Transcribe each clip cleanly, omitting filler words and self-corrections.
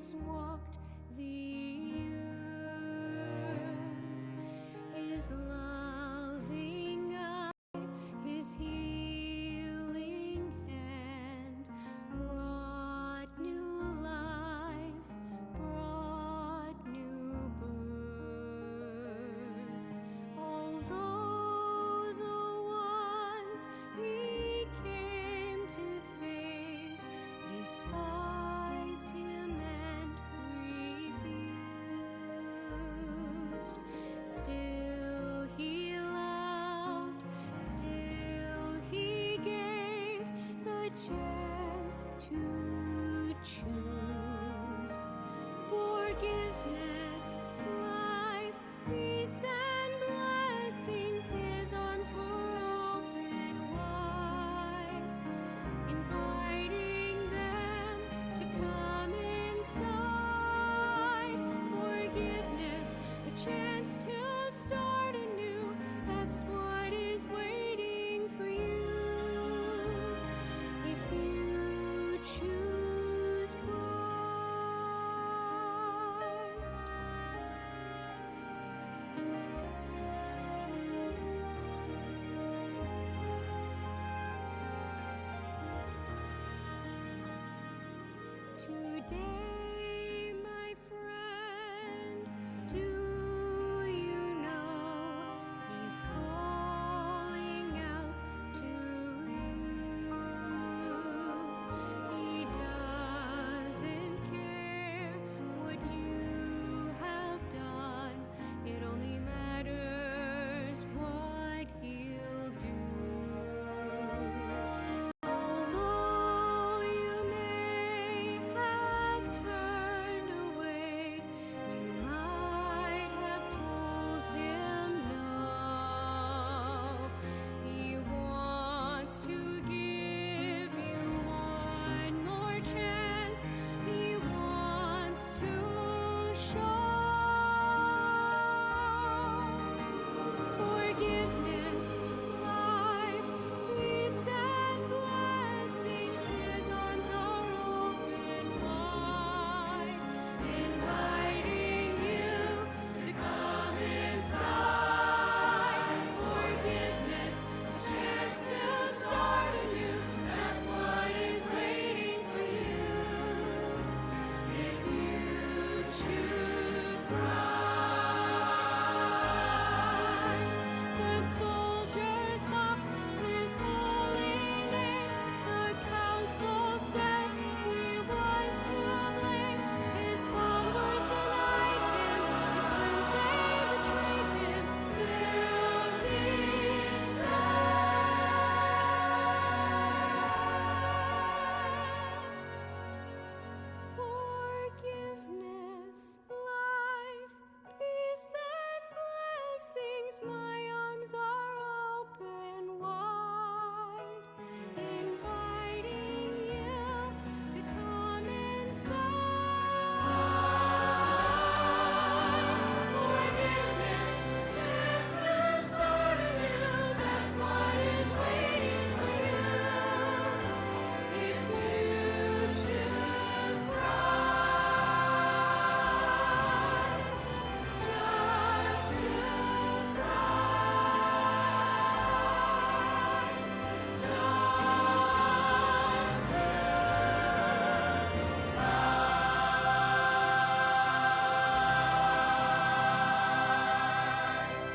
Jesus walked the earth. His loving eye, his healing hand brought new life, brought new birth. Although the ones he came to save despised him and refused, still he loved, still he gave the chance to choose forgiveness, life, peace, and blessings. His arms were open wide, inviting them to come inside. Forgiveness, a chance to start anew. That's what is waiting for you if you choose Christ. Today, my friend, do you know he's calling out to you? He doesn't care what you have done. It only matters what he'll do. Although you may have turned away, you might have told him no. He wants to give you one more chance. He wants to show forgiveness, life, peace, and blessings. His arms are open wide, inviting you to come inside. Forgiveness, a chance to start anew. That's what is waiting for you if you choose Christ. The soldiers mocked his holy name. The council said he was to blame. His followers denied him. His friends, they betrayed him. Still he said, forgiveness, life, peace, and blessings. My arms are open wide, inviting you to come inside. Forgiveness, chance to start anew. That's what is waiting for you if you choose Christ. Just choose Christ. Just choose Christ.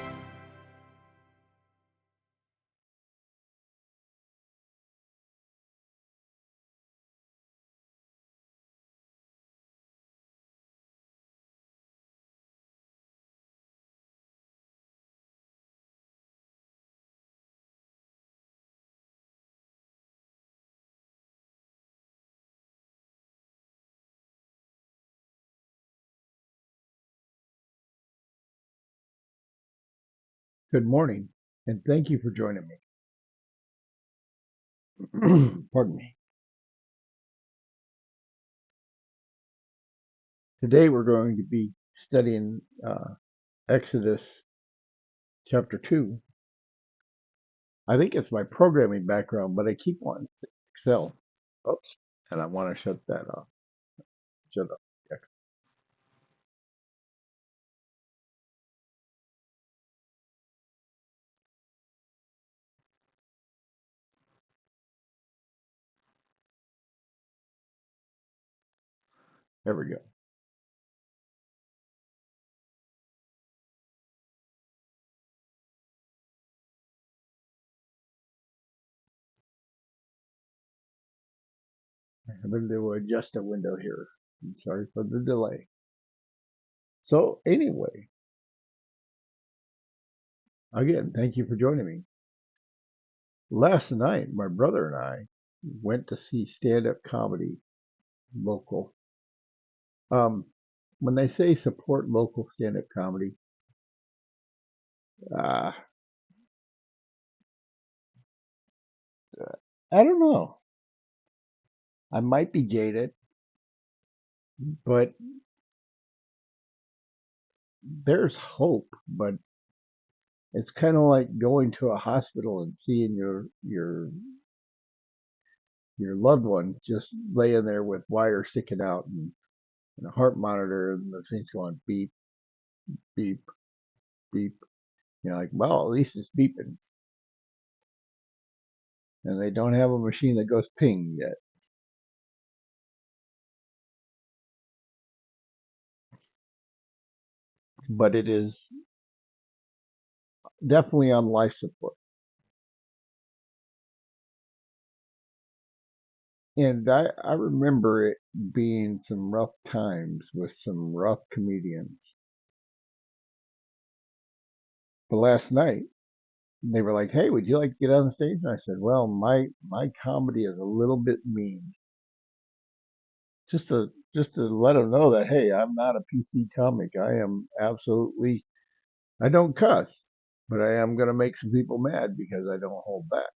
Good morning, and thank you for joining me. Pardon me. Today we're going to be studying Exodus chapter 2. I think it's my programming background, but I keep wanting to Excel. Oops, and I want to shut that off. Shut up. There we go. I'm going to adjust a window here. I'm sorry for the delay. So anyway, again, thank you for joining me. Last night, my brother and I went to see stand-up comedy local. Um, when they say support local stand-up comedy, uh, I don't know. I might be jaded, but there's hope. But it's kind of like going to a hospital and seeing your loved one just laying there with wires sticking out and a heart monitor and the thing's going beep, beep, beep. You're like, well, at least it's beeping. And they don't have a machine that goes ping yet. But it is definitely on life support. And I remember it being some rough times with some rough comedians. But last night, they were like, "Hey, would you like to get on the stage?" And I said, "Well, my comedy is a little bit mean, just to let them know that hey, I'm not a PC comic. I am absolutely I don't cuss, but I am gonna make some people mad because I don't hold back."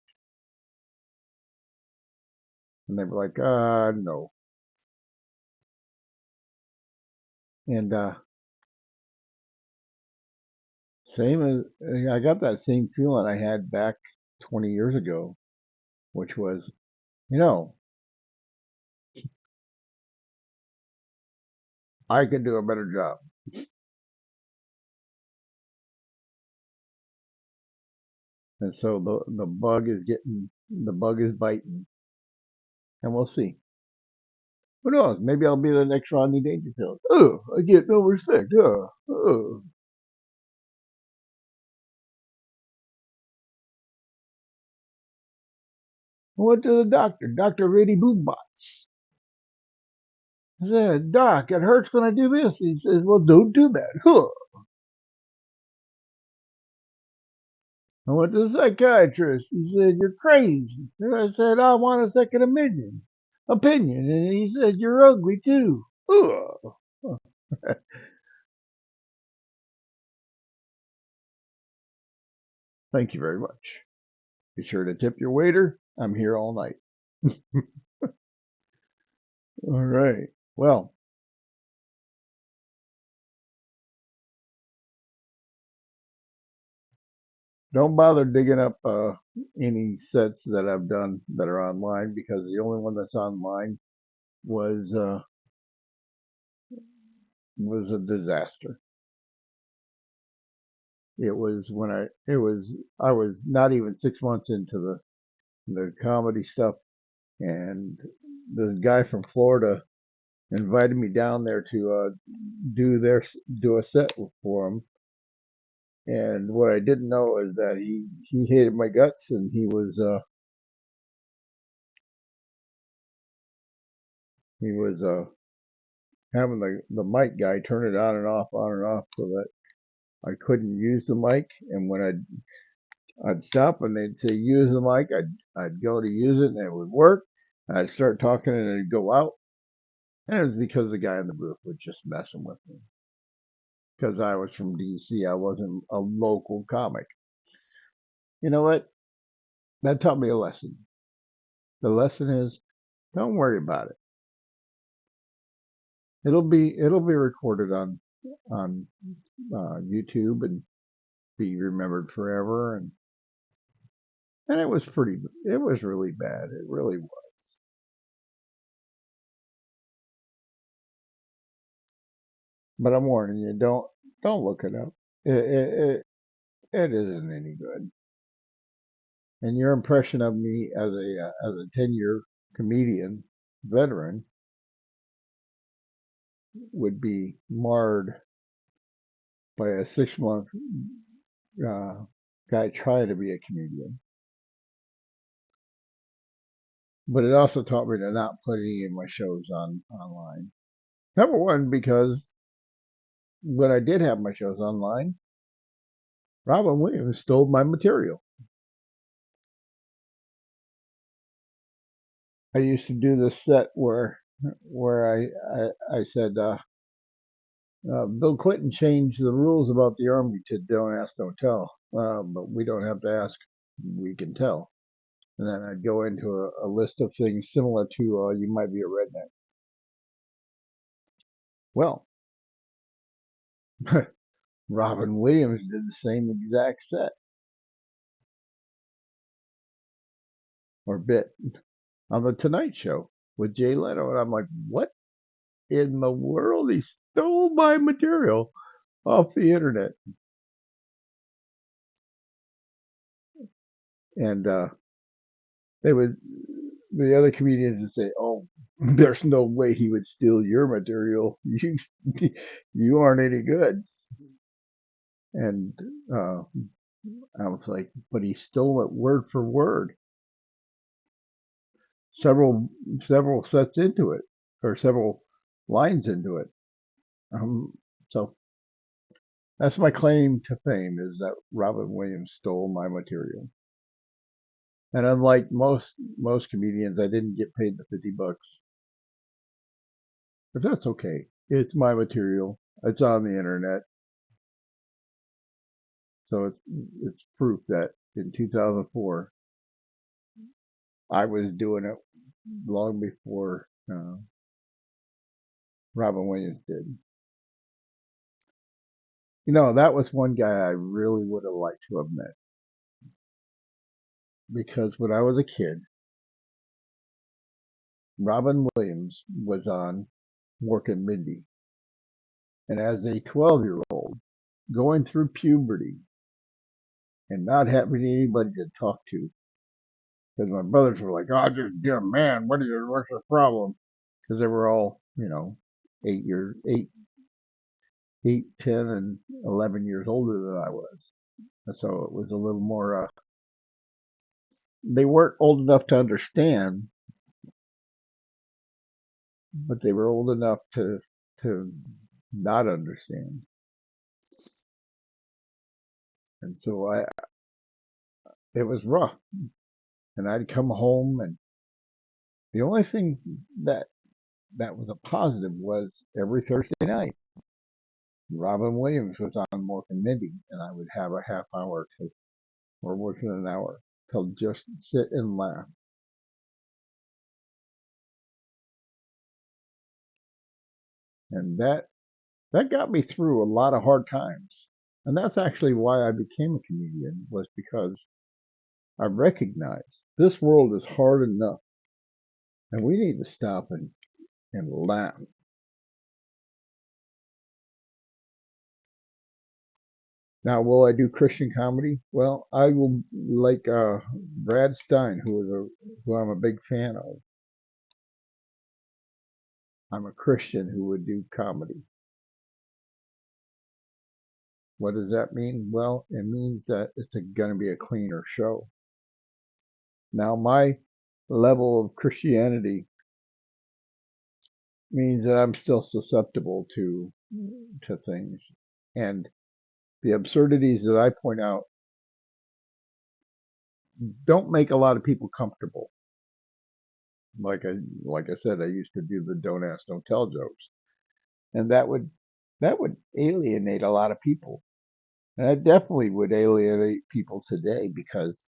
And they were like, no." And same as I got that same feeling I had back 20 years ago, which was, you know, I could do a better job. And so the bug is biting, and we'll see. Who knows? Maybe I'll be the next Rodney Dangerfield. Oh, I get no respect. Oh. I went to the doctor, Dr. Rady Boombots. I said, "Doc, it hurts when I do this." He says, "Well, don't do that." Huh. I went to the psychiatrist. He said, "You're crazy." And I said, "I want a second opinion." And he said, "You're ugly too." Ugh. Thank you very much. Be sure to tip your waiter. I'm here all night. All right. Well, don't bother digging up any sets that I've done that are online because the only one that's online was uh, was a disaster. I was not even 6 months into the comedy stuff, and this guy from Florida invited me down there to do their do a set for him. And what I didn't know is that he hated my guts, and he was having the mic guy turn it on and off, so that I couldn't use the mic. And when I'd stop and they'd say use the mic, I'd go to use it and it would work. I'd start talking and it'd go out. And it was because the guy in the booth was just messing with me. Because I was from DC, I wasn't a local comic. You know what? That taught me a lesson. The lesson is don't worry about it. It'll be recorded on YouTube and be remembered forever. And it was really bad. It really was. But I'm warning you, don't look it up. It isn't any good. And your impression of me as a 10-year comedian veteran would be marred by a 6 month guy trying to be a comedian. But it also taught me to not put any of my shows online. Number one, because when I did have my shows online, Robin Williams stole my material. I used to do this set where I said Bill Clinton changed the rules about the Army to don't ask, don't tell. But we don't have to ask, we can tell. And then I'd go into a list of things similar to you might be a redneck. Well, Robin Williams did the same exact set or bit on the Tonight Show with Jay Leno. And I'm like, what in the world? He stole my material off the internet. And they would, the other comedians would say, oh, there's no way he would steal your material. You aren't any good. And I was like, but he stole it word for word. Several sets into it, or several lines into it. So that's my claim to fame, is that Robin Williams stole my material. And unlike most comedians, I didn't get paid the $50. But that's okay. It's my material. It's on the internet. So it's proof that in 2004 I was doing it long before Robin Williams did. You know, that was one guy I really would have liked to have met, because when I was a kid, Robin Williams was on Mork and Mindy. And as a 12-year-old going through puberty and not having anybody to talk to, because my brothers were like, "Oh, just get a man. What's the problem?" Because they were all, 8, 10, and 11 years older than I was. And so it was a little more. They weren't old enough to understand, but they were old enough to not understand. And so it was rough. And I'd come home, and the only thing that was a positive was every Thursday night, Robin Williams was on Mork and Mindy, and I would have a half hour or within an hour to just sit and laugh. And that got me through a lot of hard times. And that's actually why I became a comedian, was because I recognized this world is hard enough, and we need to stop and laugh. Now, will I do Christian comedy? Well, I will, like Brad Stein, who I'm a big fan of. I'm a Christian who would do comedy. What does that mean? Well, it means that it's going to be a cleaner show. Now, my level of Christianity means that I'm still susceptible to things, and the absurdities that I point out don't make a lot of people comfortable. Like I said, I used to do the don't ask, don't tell jokes, and that would alienate a lot of people. And that definitely would alienate people today, because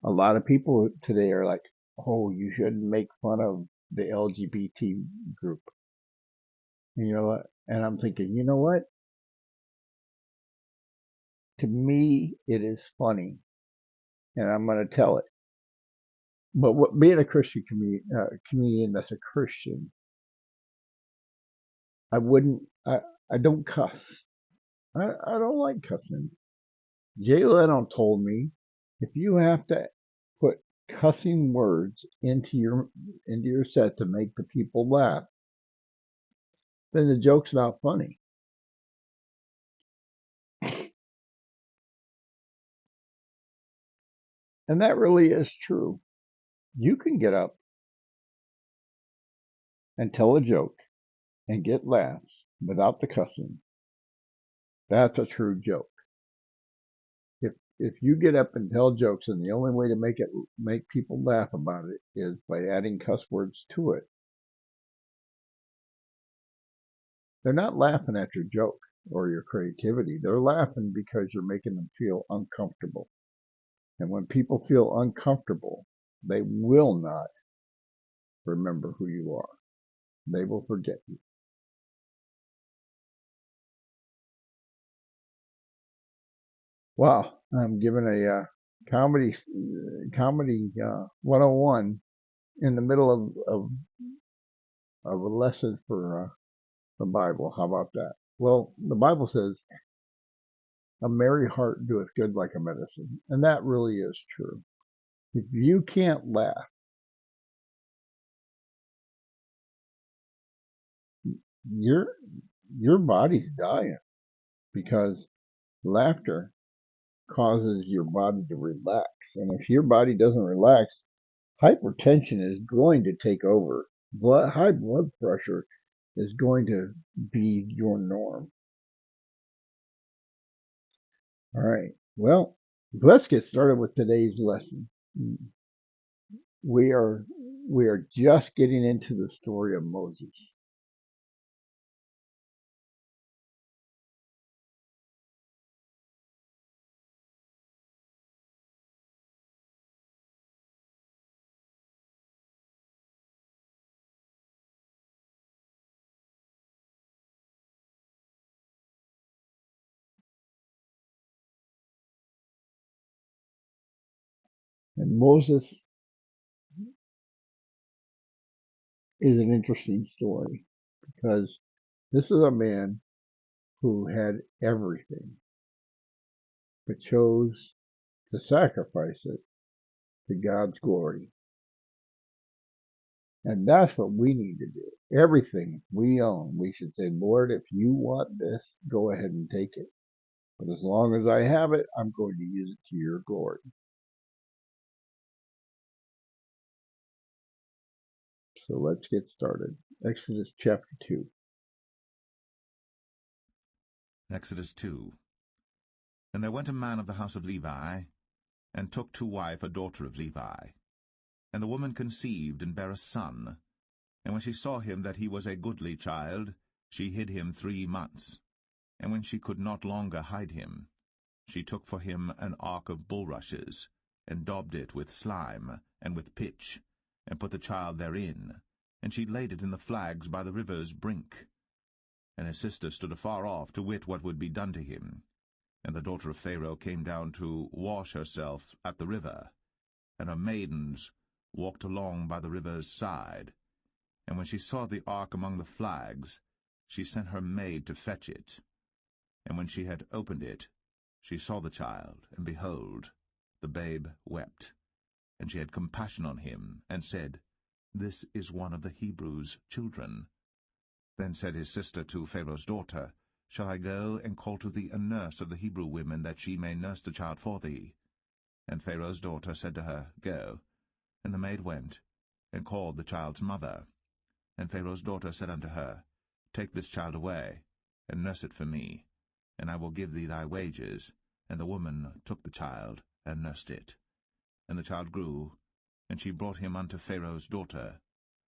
a lot of people today are like, "Oh, you shouldn't make fun of the LGBT group." You know what? And I'm thinking, you know what? To me, it is funny, and I'm going to tell it. But being a Christian comedian that's a Christian, I wouldn't. I don't cuss. I don't like cussing. Jay Leno told me, if you have to put cussing words into your set to make the people laugh, then the joke's not funny. And that really is true. You can get up and tell a joke and get laughs without the cussing. That's a true joke. If you get up and tell jokes and the only way to make people laugh about it is by adding cuss words to it, they're not laughing at your joke or your creativity. They're laughing because you're making them feel uncomfortable. And when people feel uncomfortable, they will not remember who you are. They will forget you. Wow, I'm giving a comedy 101 in the middle of a lesson for the Bible. How about that? Well, the Bible says, "A merry heart doeth good like a medicine," and that really is true. If you can't laugh, your your body's dying because laughter causes your body to relax. And if your body doesn't relax, hypertension is going to take over. High blood pressure is going to be your norm. All right. Well, let's get started with today's lesson. We are we are just getting into the story of Moses. And Moses is an interesting story because this is a man who had everything but chose to sacrifice it to God's glory. And that's what we need to do. Everything we own, we should say, Lord, if you want this, go ahead and take it. But as long as I have it, I'm going to use it to your glory. So let's get started. Exodus chapter 2. Exodus 2. And there went a man of the house of Levi, and took to wife a daughter of Levi. And the woman conceived, and bare a son. And when she saw him that he was a goodly child, she hid him 3 months. And when she could not longer hide him, she took for him an ark of bulrushes, and daubed it with slime, and with pitch, and put the child therein, and she laid it in the flags by the river's brink. And his sister stood afar off, to wit what would be done to him. And the daughter of Pharaoh came down to wash herself at the river, and her maidens walked along by the river's side. And when she saw the ark among the flags, she sent her maid to fetch it. And when she had opened it, she saw the child, and behold, the babe wept. And she had compassion on him, and said, This is one of the Hebrews' children. Then said his sister to Pharaoh's daughter, Shall I go and call to thee a nurse of the Hebrew women, that she may nurse the child for thee? And Pharaoh's daughter said to her, Go. And the maid went, and called the child's mother. And Pharaoh's daughter said unto her, Take this child away, and nurse it for me, and I will give thee thy wages. And the woman took the child, and nursed it. And the child grew, and she brought him unto Pharaoh's daughter,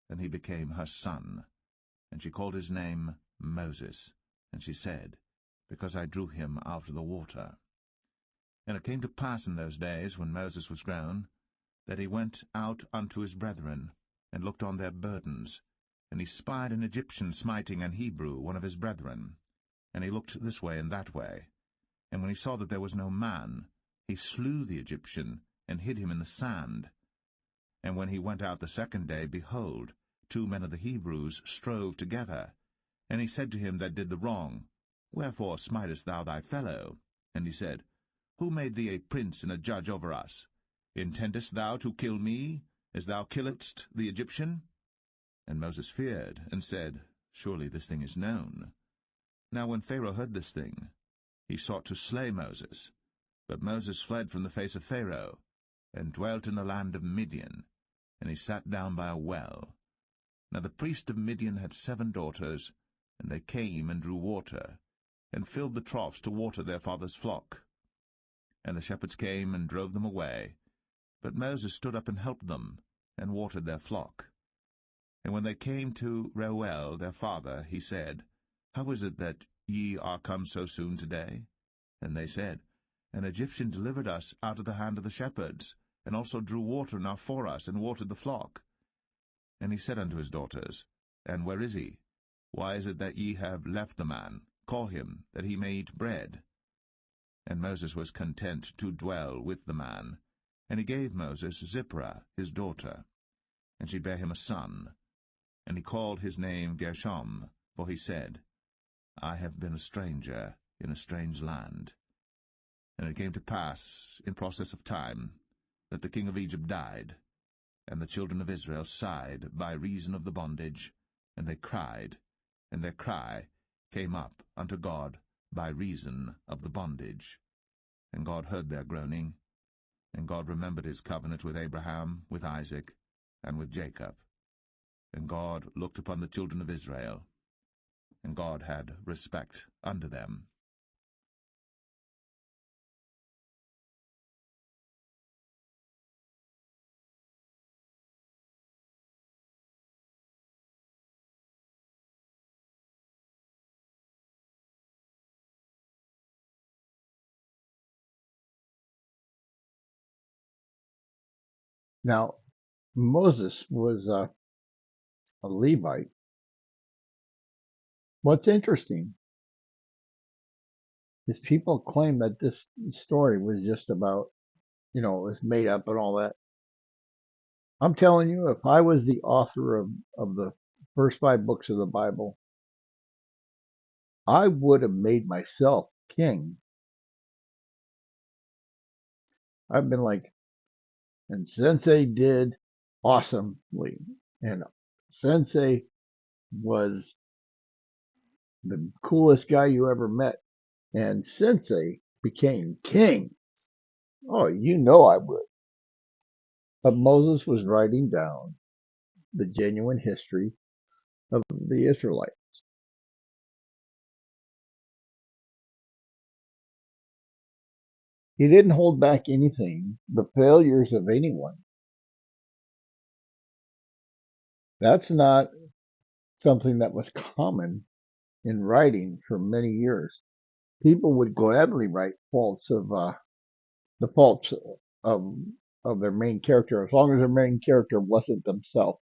and he became her son. And she called his name Moses. And she said, Because I drew him out of the water. And it came to pass in those days, when Moses was grown, that he went out unto his brethren, and looked on their burdens. And he spied an Egyptian smiting an Hebrew, one of his brethren. And he looked this way and that way. And when he saw that there was no man, he slew the Egyptian, and hid him in the sand. And when he went out the second day, behold, 2 men of the Hebrews strove together. And he said to him that did the wrong, Wherefore smitest thou thy fellow? And he said, Who made thee a prince and a judge over us? Intendest thou to kill me, as thou killedst the Egyptian? And Moses feared, and said, Surely this thing is known. Now when Pharaoh heard this thing, he sought to slay Moses. But Moses fled from the face of Pharaoh, and dwelt in the land of Midian, and he sat down by a well. Now the priest of Midian had 7 daughters, and they came and drew water, and filled the troughs to water their father's flock. And the shepherds came and drove them away. But Moses stood up and helped them, and watered their flock. And when they came to Reuel their father, he said, How is it that ye are come so soon today? And they said, An Egyptian delivered us out of the hand of the shepherds, and also drew water now for us, and watered the flock. And he said unto his daughters, And where is he? Why is it that ye have left the man? Call him, that he may eat bread. And Moses was content to dwell with the man. And he gave Moses Zipporah his daughter, and she bare him a son. And he called his name Gershom, for he said, I have been a stranger in a strange land. And it came to pass, in process of time, that the king of Egypt died, and the children of Israel sighed by reason of the bondage, and they cried, and their cry came up unto God by reason of the bondage. And God heard their groaning, and God remembered his covenant with Abraham, with Isaac, and with Jacob. And God looked upon the children of Israel, and God had respect unto them. Now, Moses was a Levite. What's interesting is people claim that this story was just about, it was made up and all that. I'm telling you, if I was the author of the first 5 books of the Bible, I would have made myself king. I've been like, and Sensei did awesomely. And Sensei was the coolest guy you ever met. And Sensei became king. Oh, I would. But Moses was writing down the genuine history of the Israelites. He didn't hold back anything, the failures of anyone. That's not something that was common in writing for many years. People would gladly write the faults of of their main character, as long as their main character wasn't themselves.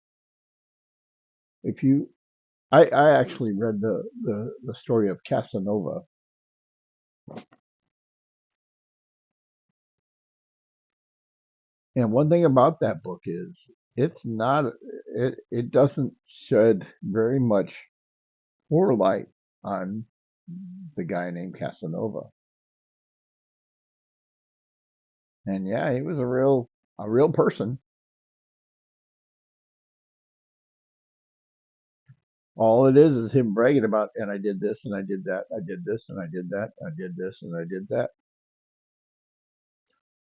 If you, I actually read the story of Casanova, and one thing about that book is it doesn't shed very much more light on the guy named Casanova. And yeah, he was a real person. All it is him bragging about, and I did this, and I did that, I did this, and I did that, I did this, and I did that.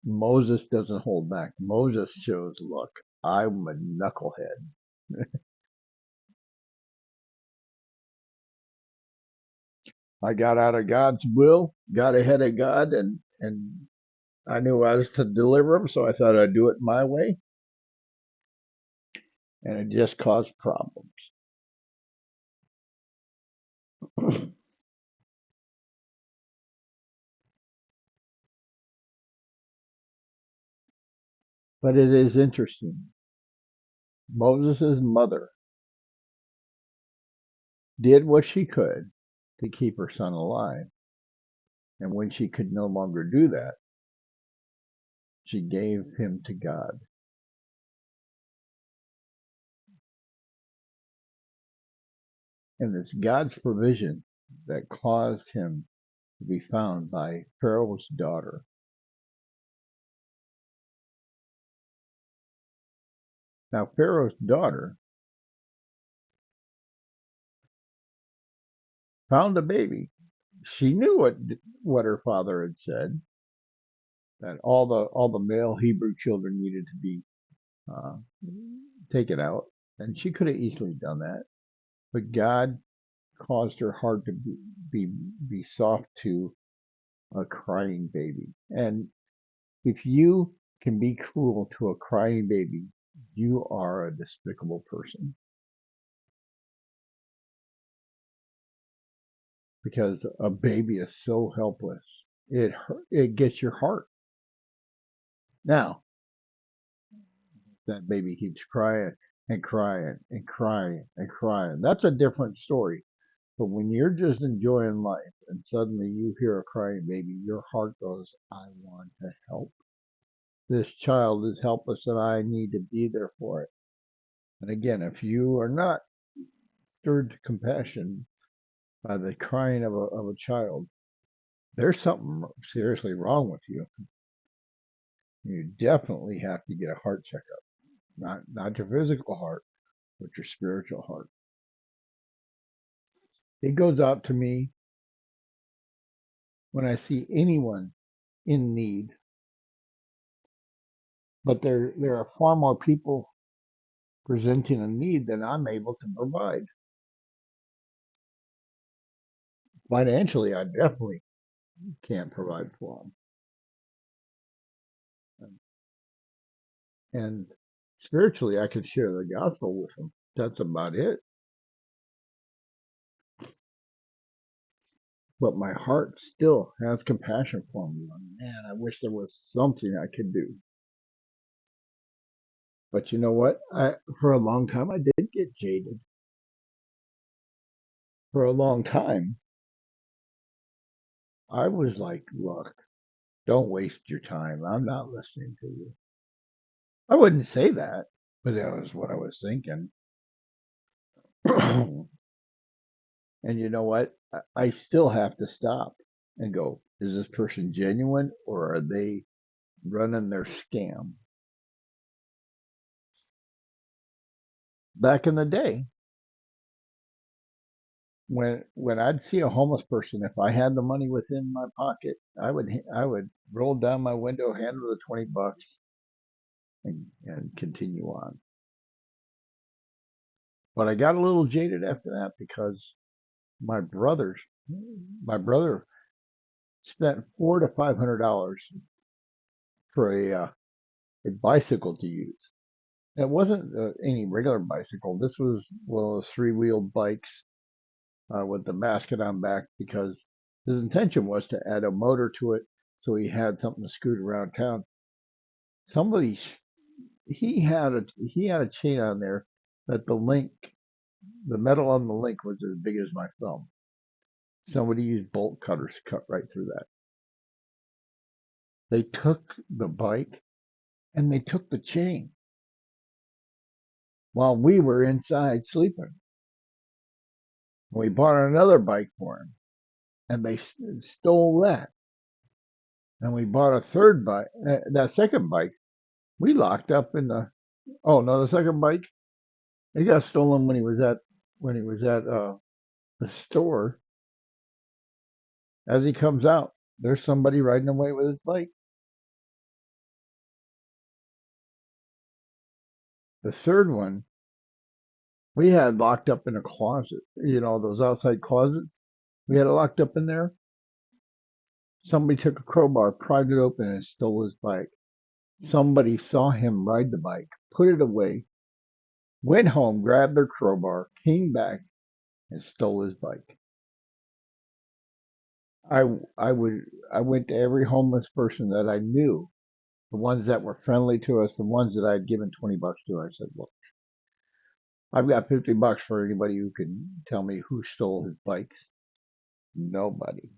Moses doesn't hold back. Moses shows, look, I'm a knucklehead. I got out of God's will, got ahead of God, and I knew I was to deliver him, so I thought I'd do it my way, and it just caused problems. But it is interesting. Moses' mother did what she could to keep her son alive. And when she could no longer do that, she gave him to God. And it's God's provision that caused him to be found by Pharaoh's daughter. Now, Pharaoh's daughter found a baby. She knew what her father had said, that all the male Hebrew children needed to be uh, taken out, and she could have easily done that. But God caused her heart to be be soft to a crying baby. And if you can be cruel to a crying baby, you are a despicable person, because a baby is so helpless. It gets your heart. Now, that baby keeps crying and crying and crying and crying. That's a different story. But when you're just enjoying life and suddenly you hear a crying baby, your heart goes, I want to help. This child is helpless and I need to be there for it. And again, if you are not stirred to compassion by the crying of a child, there's something seriously wrong with you. You definitely have to get a heart checkup. Not your physical heart, but your spiritual heart. It goes out to me when I see anyone in need, but there are far more people presenting a need than I'm able to provide. Financially, I definitely can't provide for them. And spiritually, I could share the gospel with them. That's about it. But my heart still has compassion for them. Man, I wish there was something I could do. But you know what? For a long time, I did get jaded. For a long time, I was like, look, don't waste your time. I'm not listening to you. I wouldn't say that, but that was what I was thinking. And you know what? I still have to stop and go, is this person genuine or are they running their scam? Back in the day, when I'd see a homeless person, if I had the money within my pocket, I would roll down my window, hand them the $20, and continue on. But I got a little jaded after that because my brother my brother spent $400 to $500 for a bicycle to use. It wasn't any regular bicycle. This was one of those three-wheeled bikes with the basket on back, because his intention was to add a motor to it so he had something to scoot around town. Somebody he had a chain on there that the metal on the link was as big as my thumb. Somebody used bolt cutters to cut right through that. They took the bike and they took the chain while we were inside sleeping. We bought another bike for him, and they stole that. And we bought a third bike. That second bike, we locked up in the. Oh no, the second bike, it got stolen when he was at the store. As he comes out, there's somebody riding away with his bike. The third one, we had locked up in a closet. You know, those outside closets. We had it locked up in there. Somebody took a crowbar, pried it open, and stole his bike. Somebody saw him ride the bike, put it away, went home, grabbed their crowbar, came back, and stole his bike. I I would I went to every homeless person that I knew, the ones that were friendly to us, the ones that I had given $20 to. I said, look, I've got $50 for anybody who can tell me who stole his bikes. Nobody.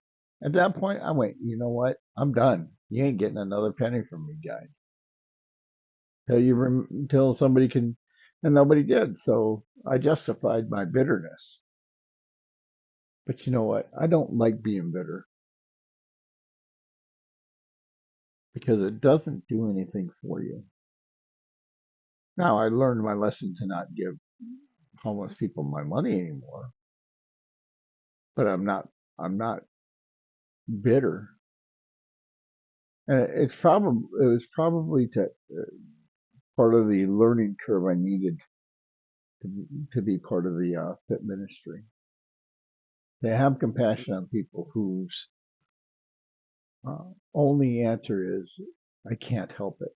At that point, I went, you know what? I'm done. You ain't getting another penny from me, guys. Till somebody can, and nobody did. So I justified my bitterness. But you know what? I don't like being bitter because it doesn't do anything for you. Now I learned my lesson to not give homeless people my money anymore. but I'm not bitter. And it was probably part of the learning curve I needed to be part of the fit ministry. To have compassion on people whose only answer is, I can't help it.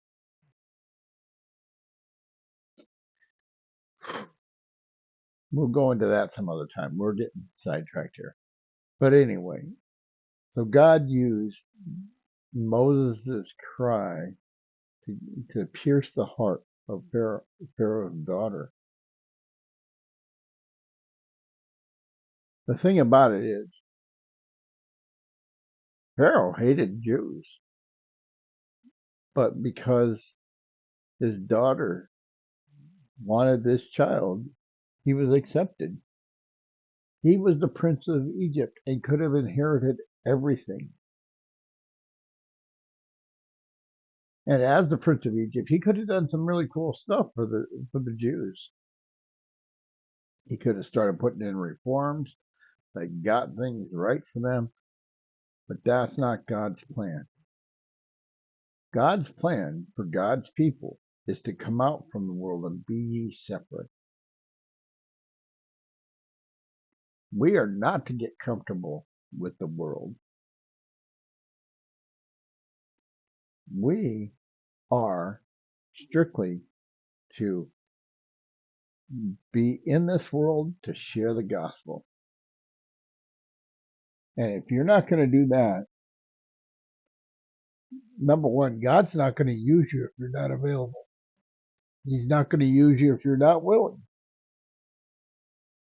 We'll go into that some other time. We're getting sidetracked here. But anyway, so God used Moses' cry to pierce the heart of Pharaoh's daughter. The thing about it is, Pharaoh hated Jews, but because his daughter wanted this child, he was accepted. He was the prince of Egypt and could have inherited everything. And as the prince of Egypt, he could have done some really cool stuff for the Jews. He could have started putting in reforms that got things right for them, but that's not God's plan. God's plan for God's people is to come out from the world and be ye separate. We are not to get comfortable with the world. We are strictly to be in this world to share the gospel. And if you're not going to do that, number one, God's not going to use you if you're not available. He's not going to use you if you're not willing.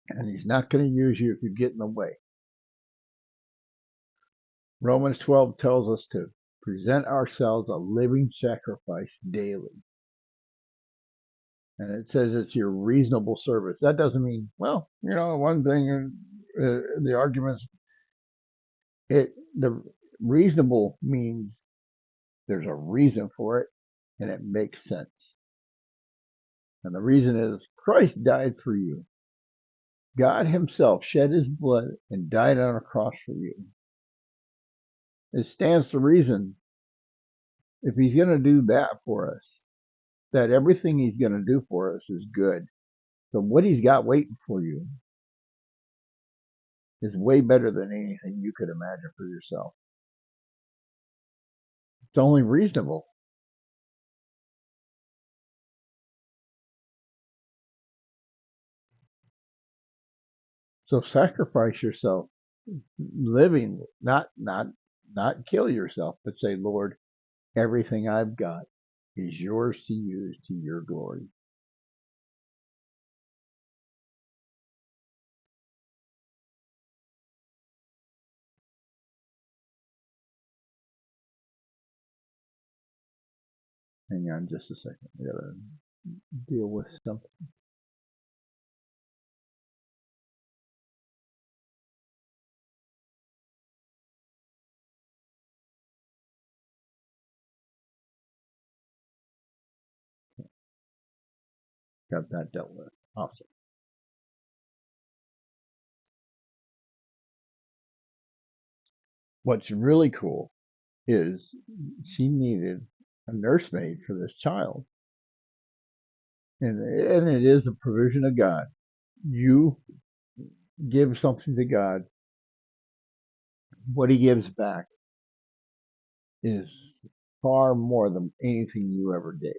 And he's not going to use you if you get in the way. Romans 12 tells us to present ourselves a living sacrifice daily. And it says it's your reasonable service. That doesn't mean, well, one thing, the arguments, the reasonable means there's a reason for it and it makes sense. And the reason is Christ died for you. God himself shed his blood and died on a cross for you. It stands to reason, if he's going to do that for us, that everything he's going to do for us is good. So what he's got waiting for you is way better than anything you could imagine for yourself. It's only reasonable. So sacrifice yourself, living, not kill yourself, but say, Lord, everything I've got is yours to use to your glory. Hang on just a second. I gotta deal with something. Got that dealt with. Awesome. What's really cool is she needed a nursemaid for this child. And it is a provision of God. You give something to God, what he gives back is far more than anything you ever did.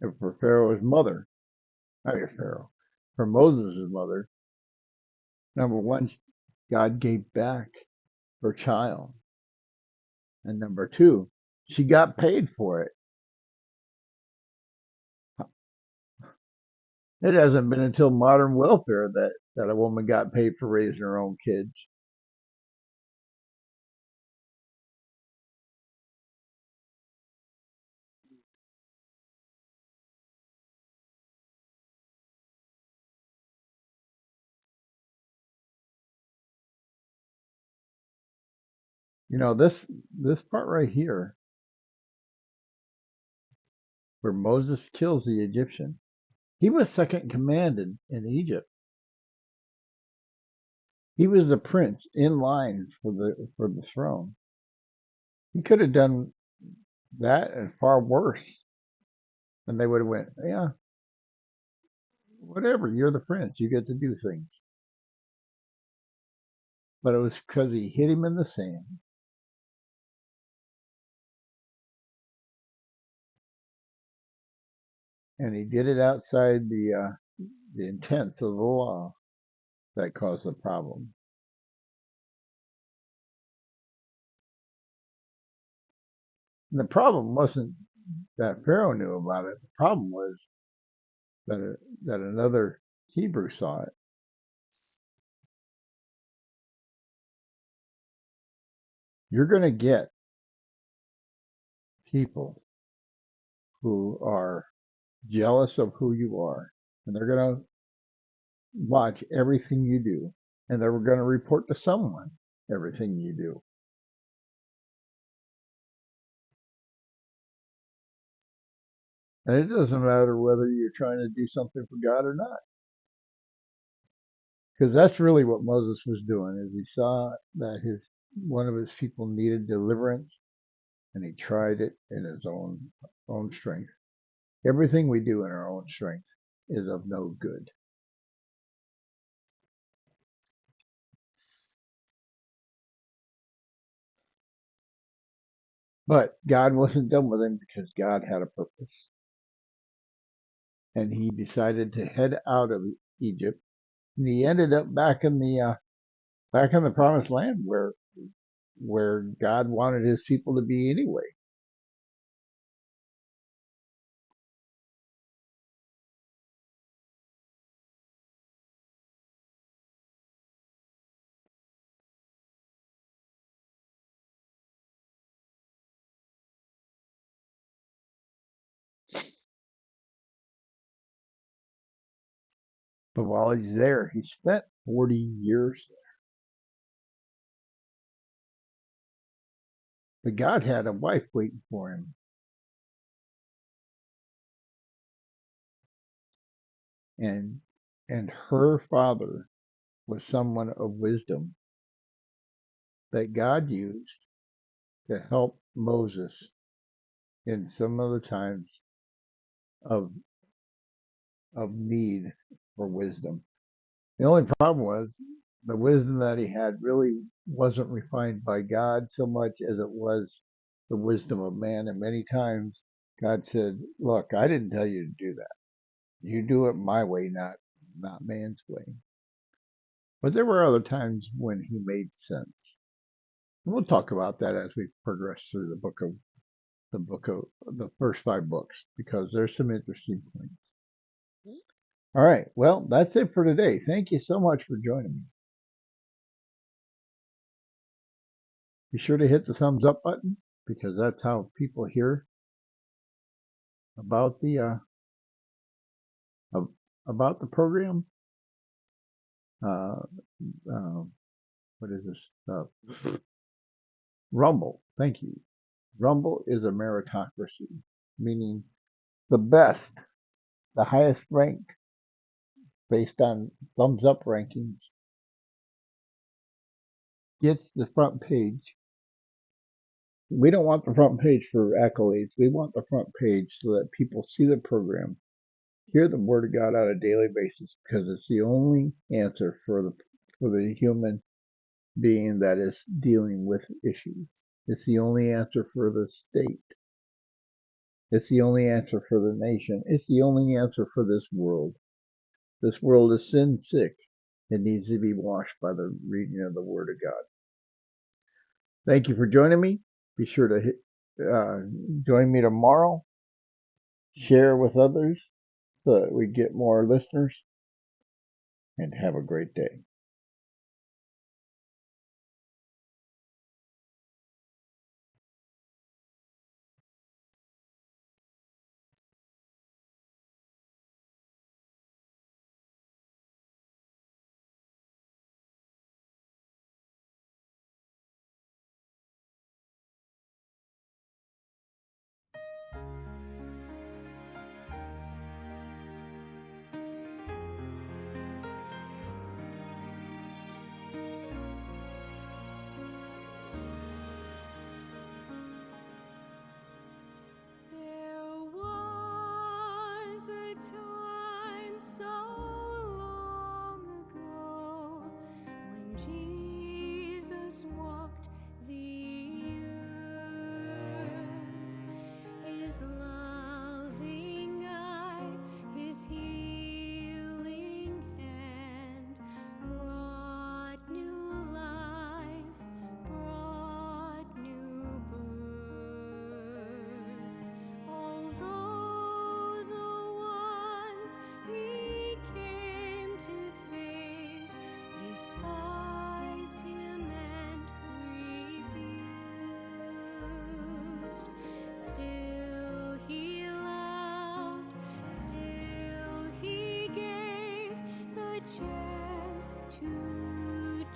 And for Pharaoh's mother, for Moses' mother, number one, God gave back her child. And number two, she got paid for it. It hasn't been until modern welfare that a woman got paid for raising her own kids. This part right here, where Moses kills the Egyptian, he was second in command in Egypt. He was the prince in line for the throne. He could have done that and far worse, and they would have went, yeah, whatever. You're the prince. You get to do things. But it was because he hit him in the sand, and he did it outside the intents of the law that caused the problem. And the problem wasn't that Pharaoh knew about it. The problem was that another Hebrew saw it. You're going to get people who are jealous of who you are, and they're going to watch everything you do, and they're going to report to someone everything you do. And it doesn't matter whether you're trying to do something for God or not, because that's really what Moses was doing. Is he saw that one of his people needed deliverance, and he tried it in his own strength. Everything we do in our own strength is of no good. But God wasn't done with him, because God had a purpose. And he decided to head out of Egypt, and he ended up back in the promised land where God wanted his people to be anyway. But while he's there, he spent 40 years there. But God had a wife waiting for him. And her father was someone of wisdom that God used to help Moses in some of the times of need for wisdom. The only problem was the wisdom that he had really wasn't refined by God so much as it was the wisdom of man. And many times God said, look, I didn't tell you to do that. You do it my way, not man's way. But there were other times when he made sense. And we'll talk about that as we progress through the first 5 books, because there's some interesting points. All right, well, that's it for today. Thank you so much for joining me. Be sure to hit the thumbs up button, because that's how people hear about about the program. Uh, uh, what is this? Rumble. Thank you. Rumble is a meritocracy, meaning the best, the highest ranked, based on thumbs up rankings, gets the front page. We don't want the front page for accolades. We want the front page so that people see the program, hear the word of God on a daily basis, because it's the only answer for the human being that is dealing with issues. It's the only answer for the state. It's the only answer for the nation. It's the only answer for this world. This world is sin sick. It needs to be washed by the reading of the Word of God. Thank you for joining me. Be sure to join me tomorrow. Share with others so that we get more listeners. And have a great day.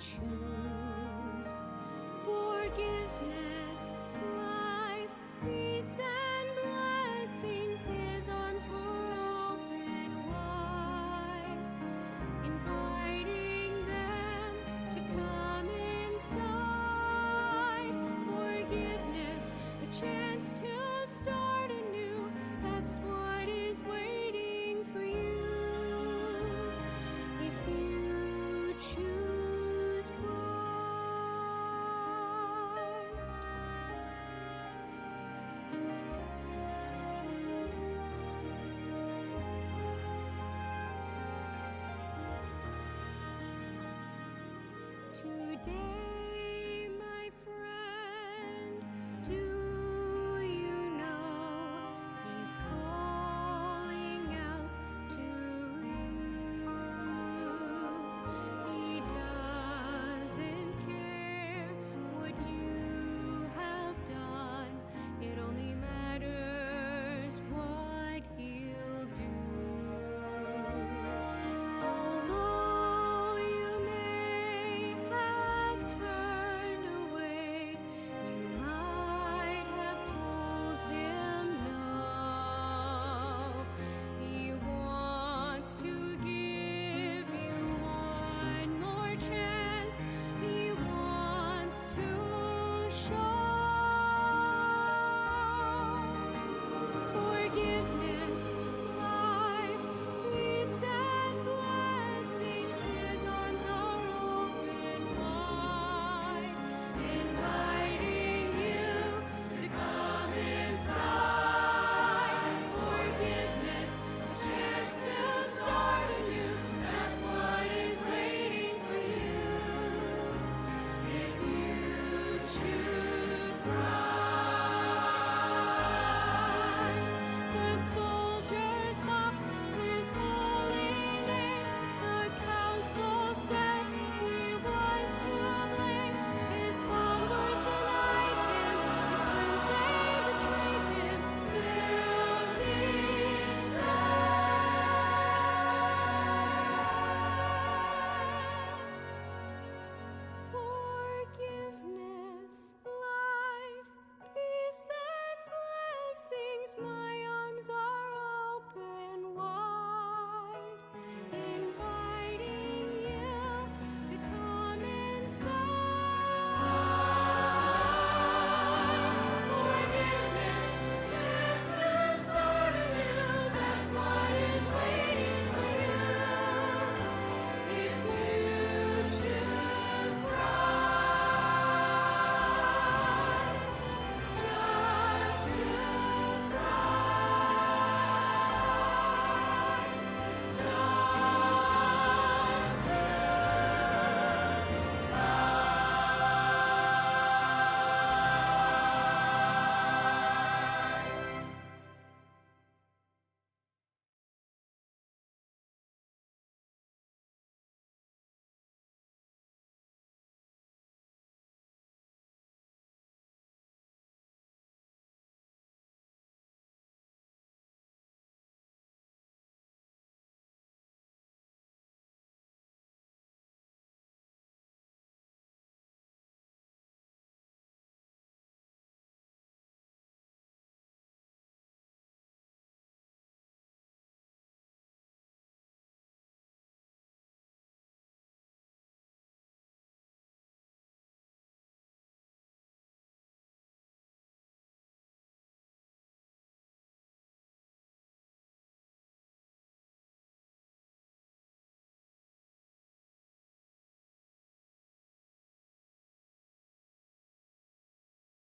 choose forgiveness, life, peace, and blessings, His arms were open wide, inviting them to come inside. Forgiveness, a chance to start anew. That's what is waiting for you if you choose Christ. Today